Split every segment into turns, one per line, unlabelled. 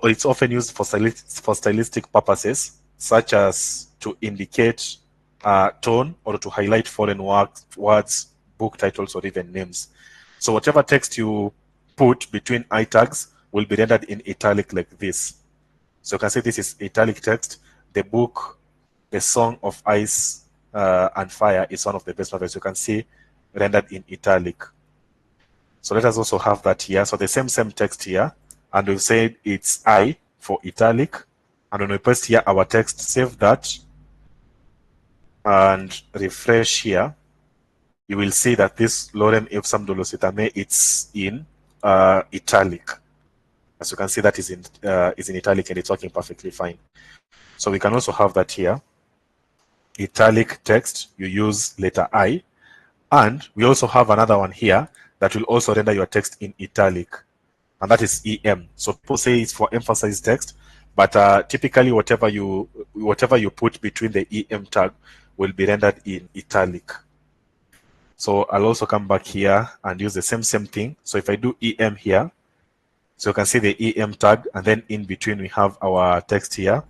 or it's often used for stylistic purposes, such as to indicate tone or to highlight foreign words, book titles, or even names. So whatever text you put between I tags will be rendered in italic like this. So you can see this is italic text. The book, The Song of Ice and Fire is one of the best novels. You can see rendered in italic. So let us also have that here. So the same text here, and we've said it's I for italic. And when we paste here our text, save that and refresh here, you will see that this lorem ipsum dolosita me, it's in italic. As you can see, that is in italic and it's working perfectly fine. So we can also have that here. Italic text, you use letter I. And we also have another one here that will also render your text in italic. And that is EM. So people say it's for emphasized text, but typically whatever you put between the EM tag will be rendered in italic. So I'll also come back here and use the same thing. So if I do EM here, so you can see the EM tag, and then in between we have our text here.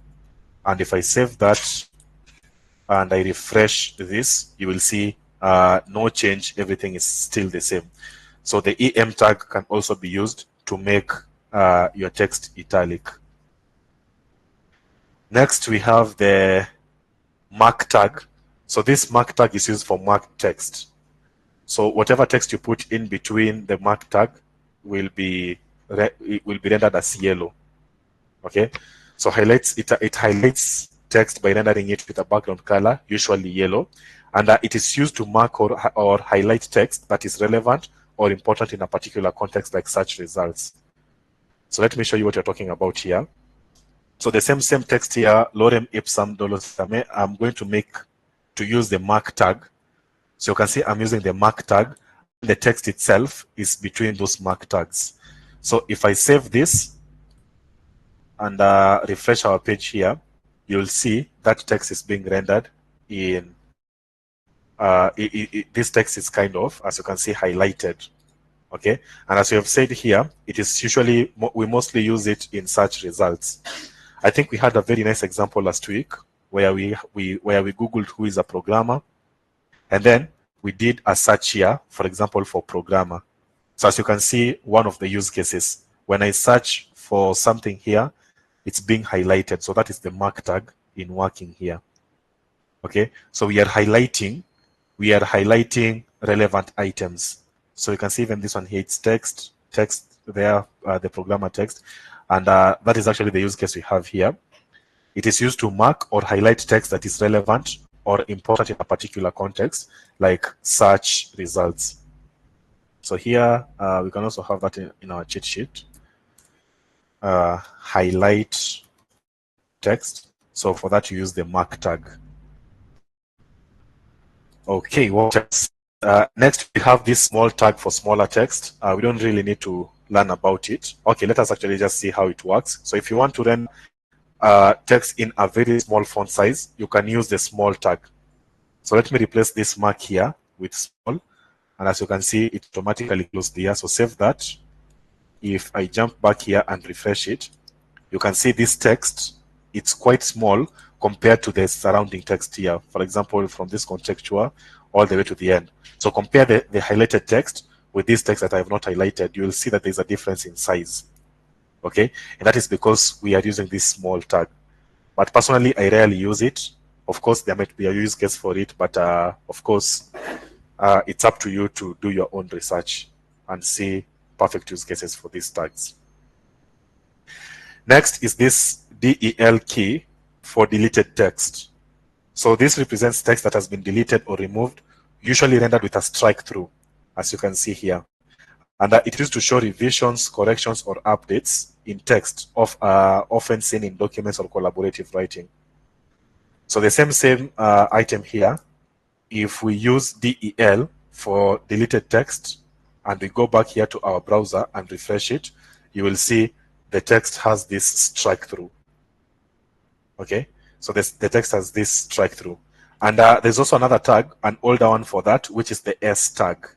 And if I save that and I refresh this, you will see no change, everything is still the same. So the EM tag can also be used to make your text italic. Next, we have the mark tag. So this mark tag is used for marked text. So whatever text you put in between the mark tag will be rendered as yellow. Okay, so it highlights text by rendering it with a background color, usually yellow, and it is used to mark or highlight text that is relevant or important in a particular context, like search results. So let me show you what you're talking about here. So the same text here, lorem ipsum dolosita me, I'm going to use the mark tag. So you can see I'm using the mark tag. The text itself is between those mark tags. So if I save this and refresh our page here, you'll see that text is being rendered in this text is kind of, as you can see, highlighted. Okay, and as we have said here, it is usually, we mostly use it in search results. I think we had a very nice example last week where we googled who is a programmer, and then we did a search here, for example, for programmer. So as you can see, one of the use cases, when I search for something here, it's being highlighted. So that is the mark tag in working here. Okay, so we are highlighting relevant items. So you can see even this one here, it's text there, the programmer text, and that is actually the use case we have here. It is used to mark or highlight text that is relevant or important in a particular context, like search results. So here we can also have that in our cheat sheet. Highlight text. So for that, you use the mark tag. Okay, what else? Next, we have this small tag for smaller text. We don't really need to learn about it. Okay, let us actually just see how it works. So if you want to run text in a very small font size, you can use the small tag. So let me replace this mark here with small. And as you can see, it automatically closed here. So save that. If I jump back here and refresh it, you can see this text, it's quite small compared to the surrounding text here. For example, from this contextual all the way to the end. So compare the highlighted text with this text that I have not highlighted. You will see that there's a difference in size. Okay, and that is because we are using this small tag. But personally, I rarely use it. Of course, there might be a use case for it, but of course, it's up to you to do your own research and see perfect use cases for these tags. Next is this DEL key for deleted text. So this represents text that has been deleted or removed, usually rendered with a strike through, as you can see here. And it is used to show revisions, corrections, or updates in text, often seen in documents or collaborative writing. So the same item here, if we use DEL for deleted text, and we go back here to our browser and refresh it, you will see the text has this strike through. Okay, so the text has this strike through. And there's also another tag, an older one for that, which is the S tag.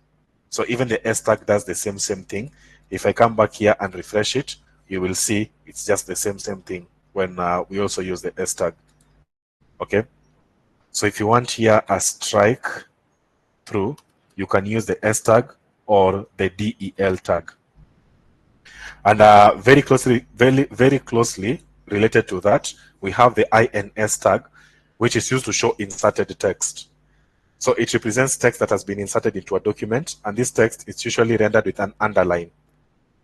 So even the S tag does the same thing. If I come back here and refresh it, you will see it's just the same thing when we also use the S tag. Okay, so if you want here a strike through, you can use the S tag or the DEL tag. And very closely related to that, we have the INS tag, which is used to show inserted text. So it represents text that has been inserted into a document, and this text is usually rendered with an underline.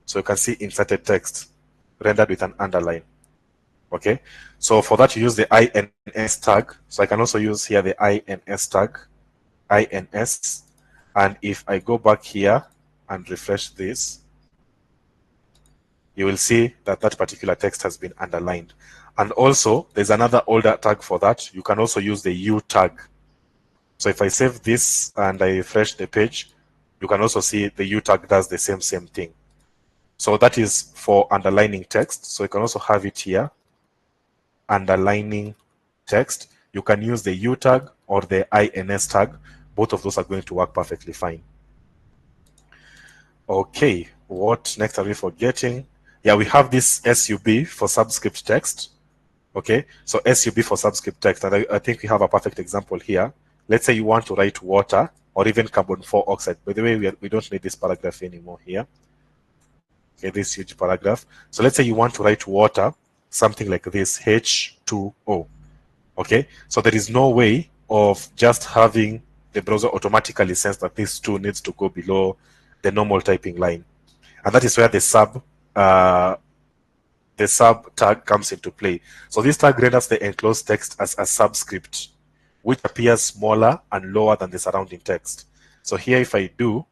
So you can see inserted text rendered with an underline. Okay, so for that you use the INS tag. So I can also use here the INS tag, INS. And if I go back here and refresh this, you will see that that particular text has been underlined. And also there's another older tag for that. You can also use the U tag. So if I save this and I refresh the page, you can also see the U tag does the same thing. So that is for underlining text. So you can also have it here, underlining text. You can use the U tag or the INS tag. Both of those are going to work perfectly fine. Okay, what next are we forgetting? Yeah, we have this SUB for subscript text. Okay, so SUB for subscript text, and I think we have a perfect example here. Let's say you want to write water or even carbon 4 oxide. By the way, we don't need this paragraph anymore here. Okay, this huge paragraph. So let's say you want to write water, something like this, H2O. Okay, so there is no way of just having the browser automatically sense that this 2 needs to go below the normal typing line. And that is where the sub tag comes into play. So this tag renders the enclosed text as a subscript, which appears smaller and lower than the surrounding text. So here, if I do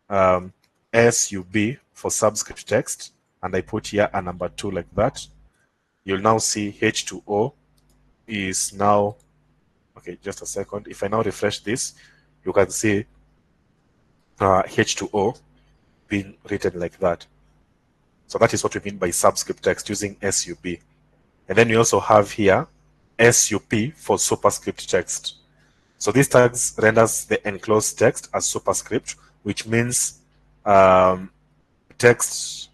SUB for subscript text, and I put here a number 2 like that, you'll now see H2O is now, okay, just a second. If I now refresh this, you can see H2O being written like that. So that is what we mean by subscript text using SUB. And then we also have here SUP for superscript text. So these tags renders the enclosed text as superscript, which means text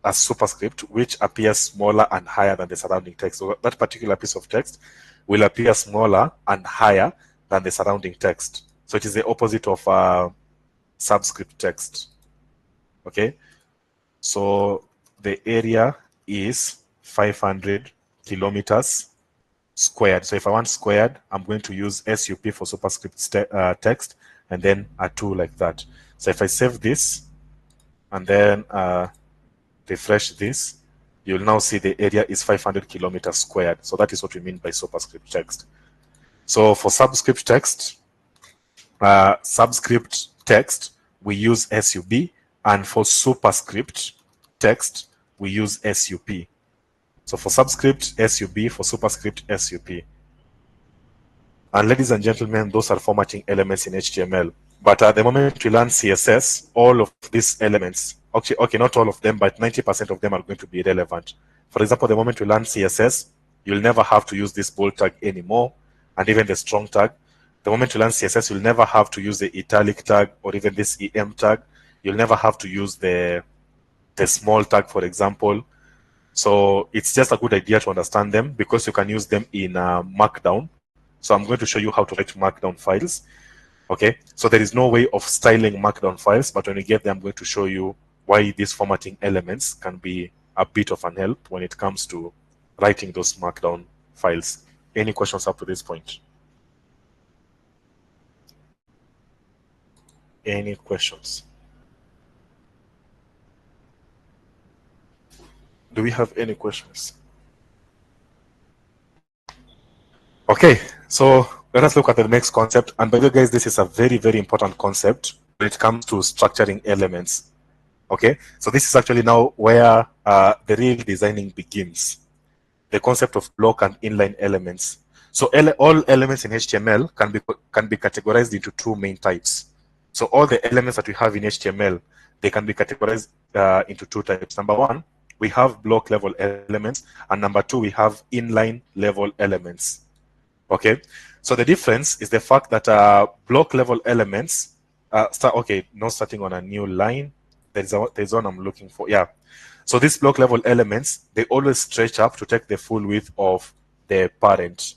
as superscript, which appears smaller and higher than the surrounding text. So that particular piece of text will appear smaller and higher than the surrounding text. So it is the opposite of subscript text. Okay, so the area is 500 kilometers squared. So if I want squared, I'm going to use SUP for superscript text and then a 2 like that. So if I save this and then refresh this, you'll now see the area is 500 kilometers squared. So that is what we mean by superscript text. So for subscript text, we use SUB, and for superscript text, we use SUP. So for subscript, SUB, for superscript, SUP. And ladies and gentlemen, those are formatting elements in HTML. But at the moment we learn CSS, all of these elements, okay, not all of them, but 90% of them are going to be relevant. For example, the moment we learn CSS, you'll never have to use this bold tag anymore, and even the strong tag. The moment you learn CSS, you'll never have to use the italic tag or even this EM tag. You'll never have to use the small tag, for example. So it's just a good idea to understand them because you can use them in Markdown. So I'm going to show you how to write Markdown files. Okay, so there is no way of styling Markdown files, but when you get there, I'm going to show you why these formatting elements can be a bit of an help when it comes to writing those Markdown files. Any questions up to this point? Any questions? Do we have any questions? Okay, so let us look at the next concept. And by the way, guys, this is a very, very important concept when it comes to structuring elements. Okay, so this is actually now where the real designing begins. The concept of block and inline elements. So all elements in HTML can be categorized into 2 main types. So all the elements that we have in HTML, they can be categorized into 2 types. Number 1, we have block level elements, and number 2, we have inline level elements. Okay, so the difference is the fact that block level elements not starting on a new line. There's one I'm looking for. Yeah, So these block level elements, they always stretch up to take the full width of the parent.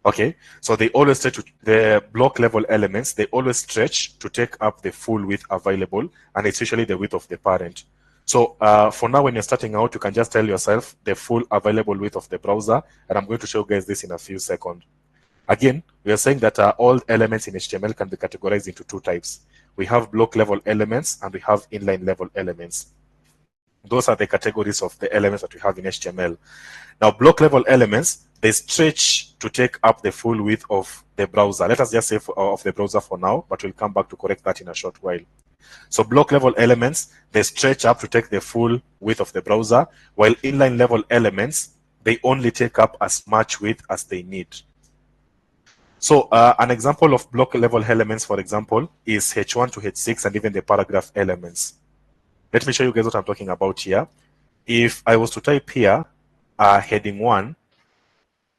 Okay, so they always stretch to the block level elements, they always stretch to take up the full width available, and it's usually the width of the parent. So for now, when you're starting out, you can just tell yourself the full available width of the browser, and I'm going to show you guys this in a few seconds. Again, we are saying that all elements in HTML can be categorized into two types. We have block level elements and we have inline level elements. Those are the categories of the elements that we have in HTML. Now, block level elements, they stretch to take up the full width of the browser. Let us just say of the browser for now, but we'll come back to correct that in a short while. So block level elements, they stretch up to take the full width of the browser, while inline level elements, they only take up as much width as they need. So an example of block level elements, for example, is H1 to H6 and even the paragraph elements. Let me show you guys what I'm talking about here. If I was to type here heading 1,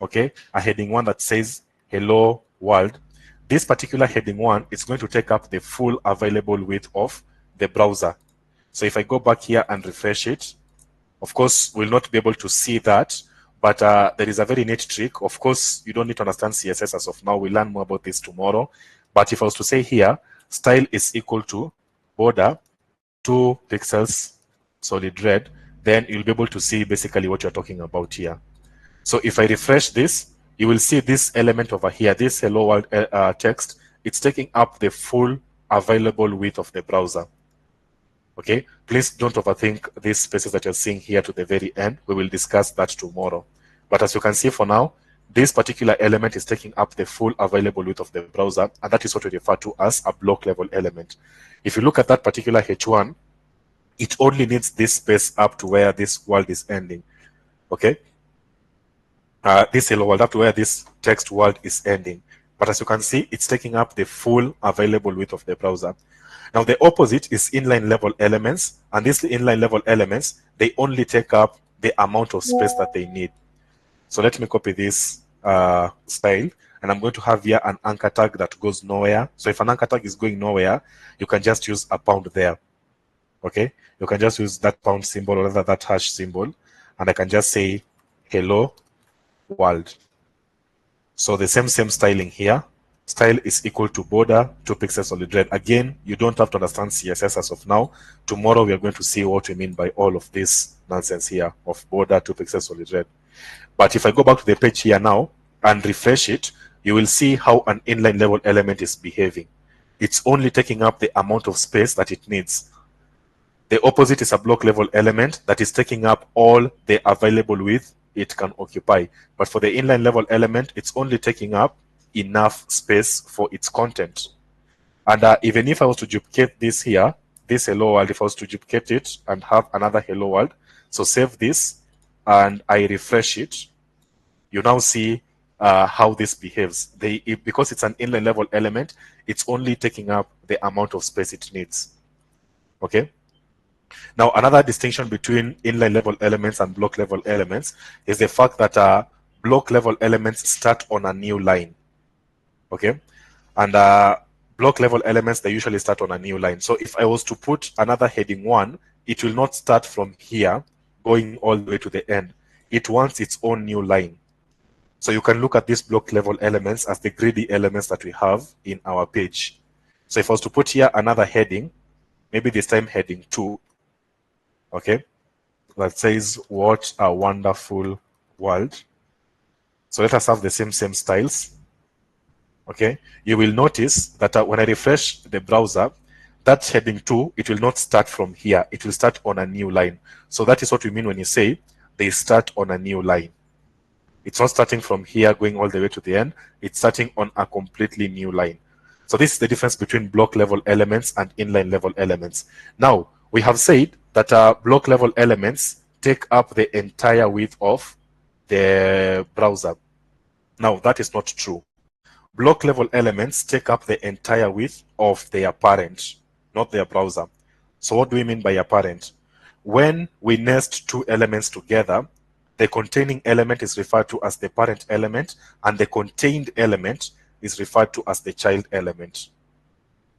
okay, a heading 1 that says hello world, this particular heading 1 is going to take up the full available width of the browser. So if I go back here and refresh it, of course, we'll not be able to see that, but there is a very neat trick. Of course, you don't need to understand CSS as of now. We'll learn more about this tomorrow. But if I was to say here, style is equal to border 2 pixels solid red, then you'll be able to see basically what you're talking about here. So if I refresh this, you will see this element over here, this hello world text. It's taking up the full available width of the browser. Okay, please don't overthink these spaces that you're seeing here to the very end. We will discuss that tomorrow. But as you can see for now, this particular element is taking up the full available width of the browser, and that is what we refer to as a block level element. If you look at that particular H1, it only needs this space up to where this world is ending. Okay, this hello world up to where this text world is ending. But as you can see, it's taking up the full available width of the browser. Now, the opposite is inline level elements, and these inline level elements, they only take up the amount of space that they need. So let me copy this style, and I'm going to have here an anchor tag that goes nowhere. So if an anchor tag is going nowhere, you can just use a pound there. Okay, you can just use that pound symbol or rather that hash symbol, and I can just say hello world. So the same styling here. Style is equal to border 2 pixels solid red. Again, you don't have to understand CSS as of now. Tomorrow we are going to see what we mean by all of this nonsense here of border 2 pixels solid red. But if I go back to the page here now and refresh it, you will see how an inline level element is behaving. It's only taking up the amount of space that it needs. The opposite is a block level element that is taking up all the available width it can occupy. But for the inline level element, it's only taking up enough space for its content. And even if I was to duplicate this here, this hello world, if I was to duplicate it and have another hello world, so save this and I refresh it, you now see how this behaves. Because it's an inline level element, it's only taking up the amount of space it needs. Okay. Now, another distinction between inline level elements and block level elements is the fact that block level elements start on a new line. Okay, and block level elements, they usually start on a new line. So if I was to put another heading 1, it will not start from here going all the way to the end. It wants its own new line. So you can look at these block level elements as the greedy elements that we have in our page. So if I was to put here another heading, maybe this time heading 2, okay, that says what a wonderful world. So let us have the same styles. Okay, you will notice that when I refresh the browser, that heading 2, it will not start from here. It will start on a new line. So that is what we mean when you say they start on a new line. It's not starting from here going all the way to the end. It's starting on a completely new line. So this is the difference between block level elements and inline level elements. Now, we have said that block level elements take up the entire width of the browser. Now, that is not true. Block level elements take up the entire width of their parent, not their browser. So what do we mean by a parent? When we nest two elements together, the containing element is referred to as the parent element, and the contained element is referred to as the child element.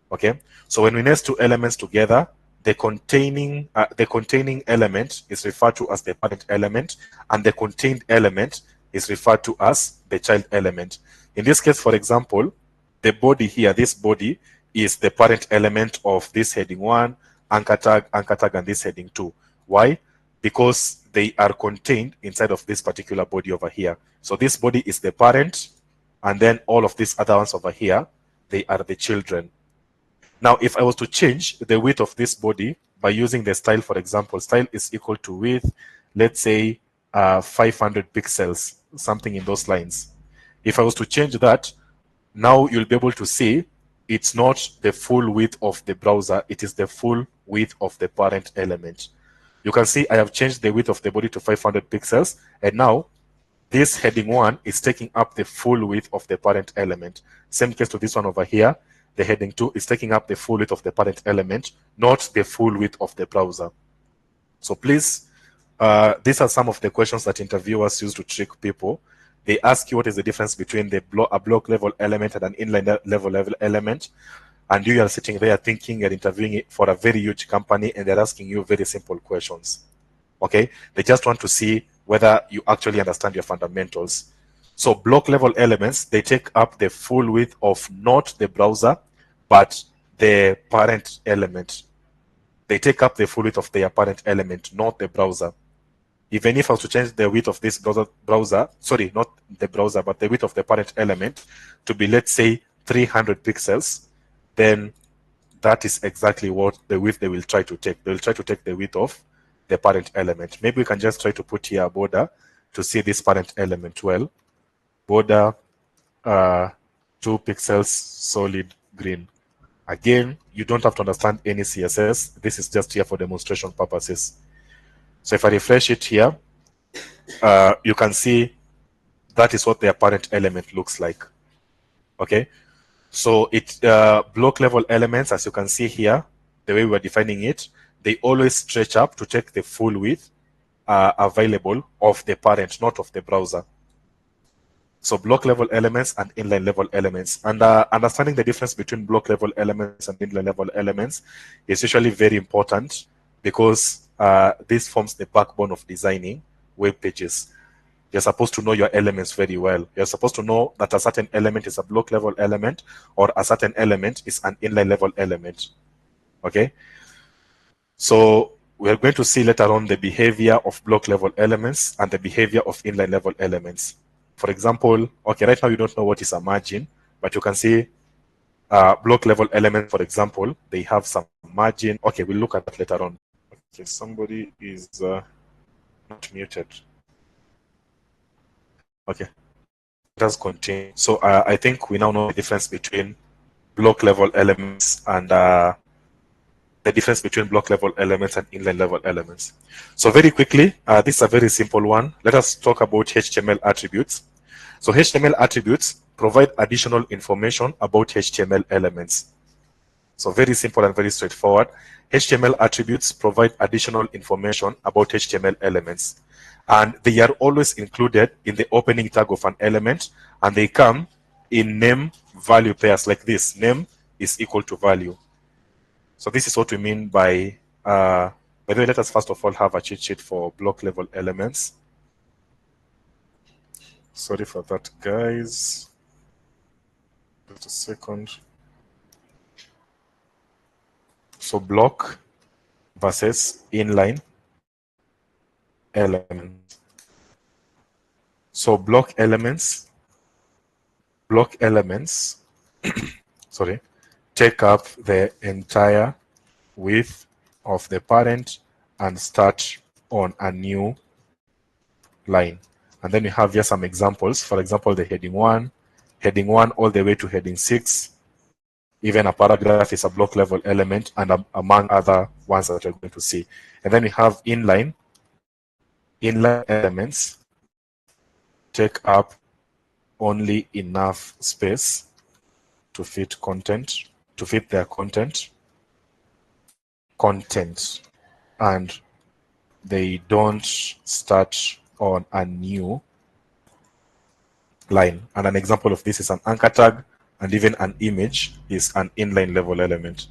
Okay, so when we nest two elements together, the containing element is referred to as the parent element, and the contained element is referred to as the child element. In this case, for example, the body here, this body is the parent element of this heading 1, anchor tag, and this heading 2. Why? Because they are contained inside of this particular body over here. So this body is the parent, and then all of these other ones over here, they are the children. Now, if I was to change the width of this body by using the style, for example, style is equal to width, let's say 500 pixels, something in those lines. If I was to change that, now you'll be able to see it's not the full width of the browser, it is the full width of the parent element. You can see I have changed the width of the body to 500 pixels, and now this heading 1 is taking up the full width of the parent element. Same case to this one over here. The heading 2 is taking up the full width of the parent element, not the full width of the browser. So please, these are some of the questions that interviewers use to trick people. They ask you what is the difference between a block level element and an inline level element. And you are sitting there thinking you're interviewing for a very huge company, and they're asking you very simple questions. Okay? They just want to see whether you actually understand your fundamentals. So block level elements, they take up the full width of not the browser, but the parent element. They take up the full width of their parent element, not the browser. Even if I was to change the width of this browser, sorry, not the browser, but the width of the parent element to be, let's say, 300 pixels, then that is exactly what the width they will try to take. They will try to take the width of the parent element. Maybe we can just try to put here a border to see this parent element well. Border 2 pixels solid green. Again, you don't have to understand any CSS. This is just here for demonstration purposes. So if I refresh it here, you can see that is what the parent element looks like. Okay, so it block level elements, as you can see here, the way we are defining it, they always stretch up to take the full width available of the parent, not of the browser. So block level elements and inline level elements. And understanding the difference between block level elements and inline level elements is usually very important, because this forms the backbone of designing web pages. You're supposed to know your elements very well. You're supposed to know that a certain element is a block level element, or a certain element is an inline level element. Okay? So we're going to see later on the behavior of block level elements and the behavior of inline level elements. For example, okay, right now you don't know what is a margin, but you can see block level element, for example, they have some margin. Okay, we'll look at that later on. Okay, somebody is not muted. Okay, let us continue. So I think we now know the difference between block level elements and the difference between block level elements and inline level elements. So very quickly, this is a very simple one. Let us talk about HTML attributes. So HTML attributes provide additional information about HTML elements. So very simple and very straightforward. HTML attributes provide additional information about HTML elements, and they are always included in the opening tag of an element, and they come in name value pairs like this. Name is equal to value. So this is what we mean by the way, let us first of all have a cheat sheet for block level elements. Sorry for that, guys. Just a second. So block versus inline elements. So block elements sorry, take up the entire width of the parent and start on a new line. And then we have here some examples. For example, the heading 1 all the way to heading 6. Even a paragraph is a block level element, and among other ones that we're going to see. And then we have inline elements take up only enough space to fit their content, and they don't start on a new line. And an example of this is an anchor tag, and even an image is an inline level element.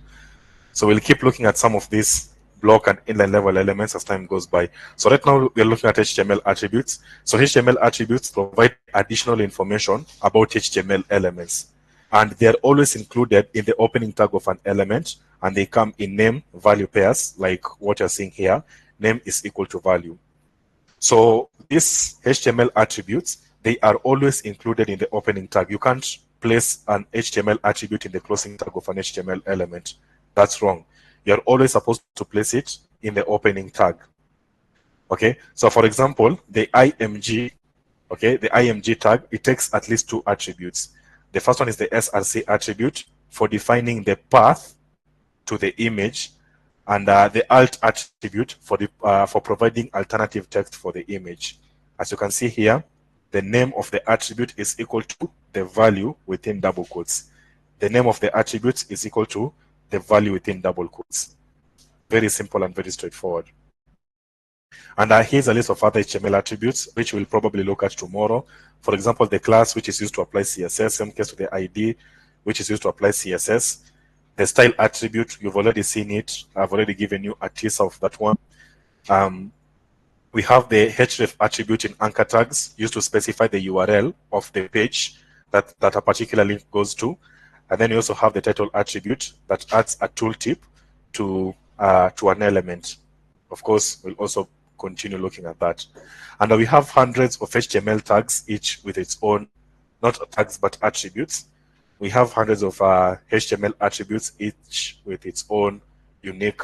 So we'll keep looking at some of these block and inline level elements as time goes by. So right now we're looking at HTML attributes. So HTML attributes provide additional information about HTML elements, and they're always included in the opening tag of an element, and they come in name value pairs, like what you're seeing here. Name is equal to value. So these HTML attributes, they are always included in the opening tag. You can't place an HTML attribute in the closing tag of an HTML element. That's wrong. You're always supposed to place it in the opening tag. Okay, so for example, the IMG, okay, the IMG tag, it takes at least two attributes. The first one is the SRC attribute for defining the path to the image, and the alt attribute for providing alternative text for the image. As you can see here, the name of the attribute is equal to the value within double quotes. The name of the attribute is equal to the value within double quotes. Very simple and very straightforward. And here's a list of other HTML attributes, which we'll probably look at tomorrow. For example, the class, which is used to apply CSS, same case to the ID, which is used to apply CSS. The style attribute, you've already seen it. I've already given you a teaser of that one. We have the href attribute in anchor tags, used to specify the URL of the page that a particular link goes to. And then you also have the title attribute that adds a tooltip to an element. Of course, we'll also continue looking at that. And we have hundreds of HTML tags, each with its own, not tags, but attributes. We have hundreds of HTML attributes, each with its own unique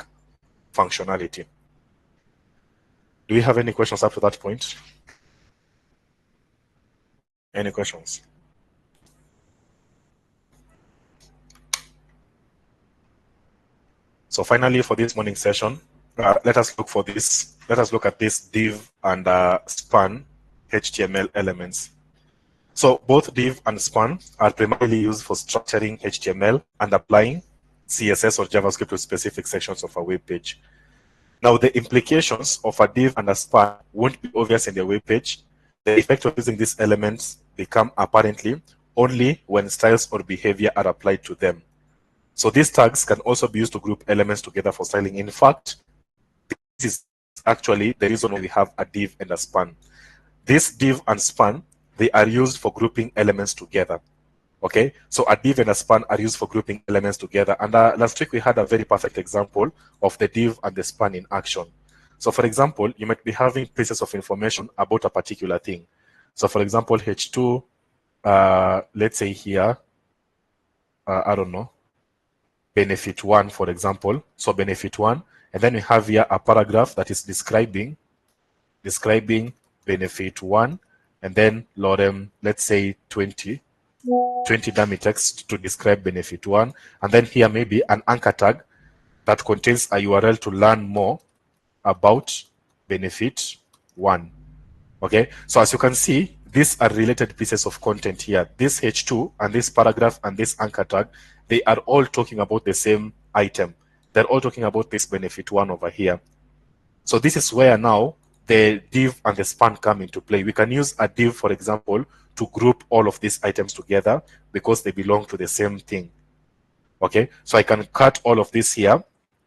functionality. Do we have any questions up to that point? Any questions? So finally, for this morning session, let us look at this div and span HTML elements. So both div and span are primarily used for structuring HTML and applying CSS or JavaScript to specific sections of a web page. Now, the implications of a div and a span won't be obvious in the web page. The effect of using these elements become apparently only when styles or behavior are applied to them. So these tags can also be used to group elements together for styling. In fact, this is actually the reason why we have a div and a span. This div and span, they are used for grouping elements together. Okay, so a div and a span are used for grouping elements together. And last week we had a very perfect example of the div and the span in action. So for example, you might be having pieces of information about a particular thing. So for example, H2, let's say here, I don't know, benefit 1, for example. So benefit 1, and then we have here a paragraph that is describing benefit 1, and then lorem, let's say 20 dummy text to describe benefit 1, and then here maybe an anchor tag that contains a URL to learn more about benefit 1. Okay, so as you can see, these are related pieces of content here. This H2 and this paragraph and this anchor tag, they are all talking about the same item. They're all talking about this benefit 1 over here. So this is where now the div and the span come into play. We can use a div, for example, to group all of these items together because they belong to the same thing. Okay, so I can cut all of this here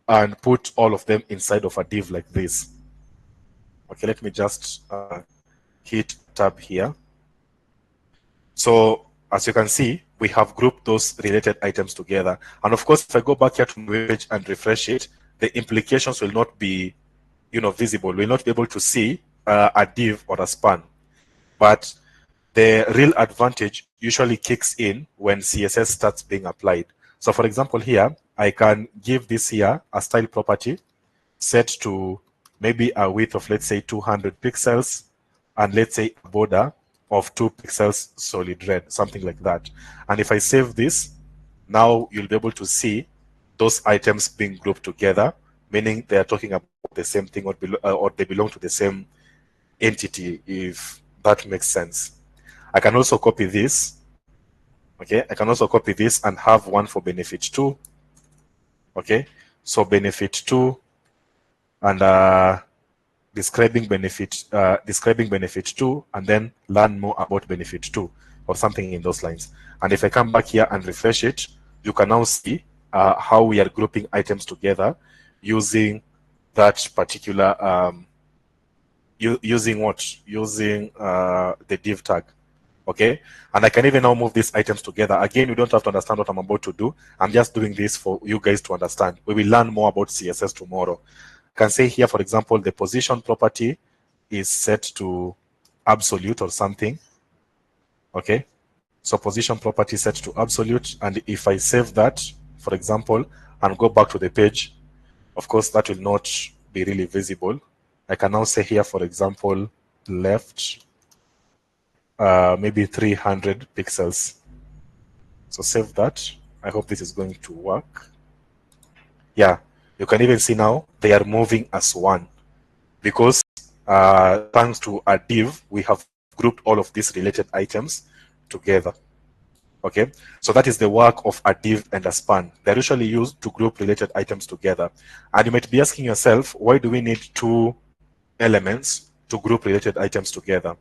and put all of them inside of a div like this. Okay, let me just hit tab here. So as you can see, we have grouped those related items together. And of course, if I go back here to my page and refresh it, the implications will not be, visible. We'll not be able to see a div or a span. But the real advantage usually kicks in when CSS starts being applied. So for example, here, I can give this here a style property set to maybe a width of, let's say, 200 pixels, and let's say a border of 2 pixels solid red, something like that. And if I save this, now you'll be able to see those items being grouped together, meaning they are talking about the same thing or they belong to the same entity, if that makes sense. I can also copy this. Okay, I can also copy this and have one for benefit 2. Okay, so benefit 2 and describing benefit 2, and then learn more about benefit 2 or something in those lines. And if I come back here and refresh it, you can now see how we are grouping items together using that particular using the div tag. Okay, and I can even now move these items together. Again, you don't have to understand what I'm about to do. I'm just doing this for you guys to understand. We will learn more about CSS tomorrow. I can say here, for example, the position property is set to absolute or something. Okay, so position property set to absolute, and if I save that, for example, and go back to the page, of course that will not be really visible. I can now say here, for example, left maybe 300 pixels. So save that. I hope this is going to work. Yeah, you can even see now they are moving as one, because thanks to a div, we have grouped all of these related items together. Okay, so that is the work of a div and a span. They're usually used to group related items together. And you might be asking yourself, why do we need two elements to group related items together?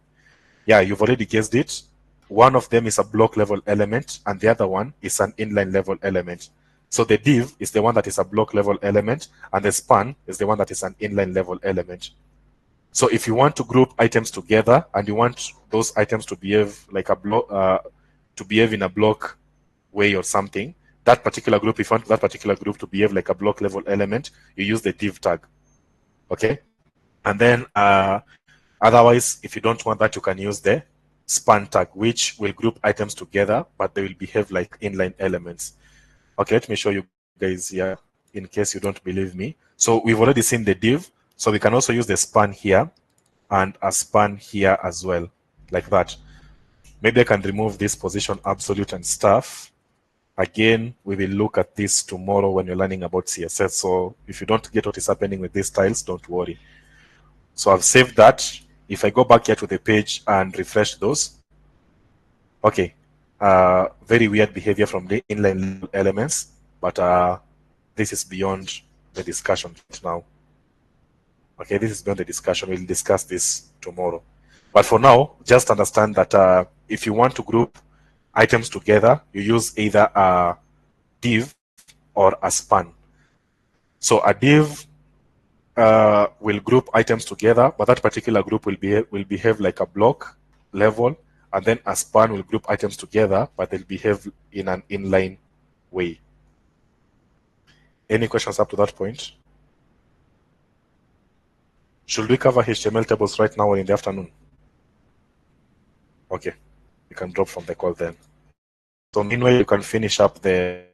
Yeah, you've already guessed it. One of them is a block level element, and the other one is an inline level element. So the div is the one that is a block level element, and the span is the one that is an inline level element. So if you want to group items together and you want those items to behave like a block, to behave in a block way or something, that particular group, if you want that particular group to behave like a block level element, you use the div tag. Okay, and then otherwise, if you don't want that, you can use the span tag, which will group items together, but they will behave like inline elements. Okay, let me show you guys here in case you don't believe me. So we've already seen the div, so we can also use the span here and a span here as well, like that. Maybe I can remove this position absolute and stuff. Again, we will look at this tomorrow when you're learning about CSS. So if you don't get what is happening with these styles, don't worry. So I've saved that. If I go back here to the page and refresh those, okay, very weird behavior from the inline elements, but this is beyond the discussion now. Okay, this is beyond the discussion. We'll discuss this tomorrow. But for now, just understand that if you want to group items together, you use either a div or a span. So a div will group items together, but that particular group will behave like a block level, and then a span will group items together, but they'll behave in an inline way. Any questions up to that point? Should we cover HTML tables right now or in the afternoon? Okay, you can drop from the call then. So meanwhile, you can finish up the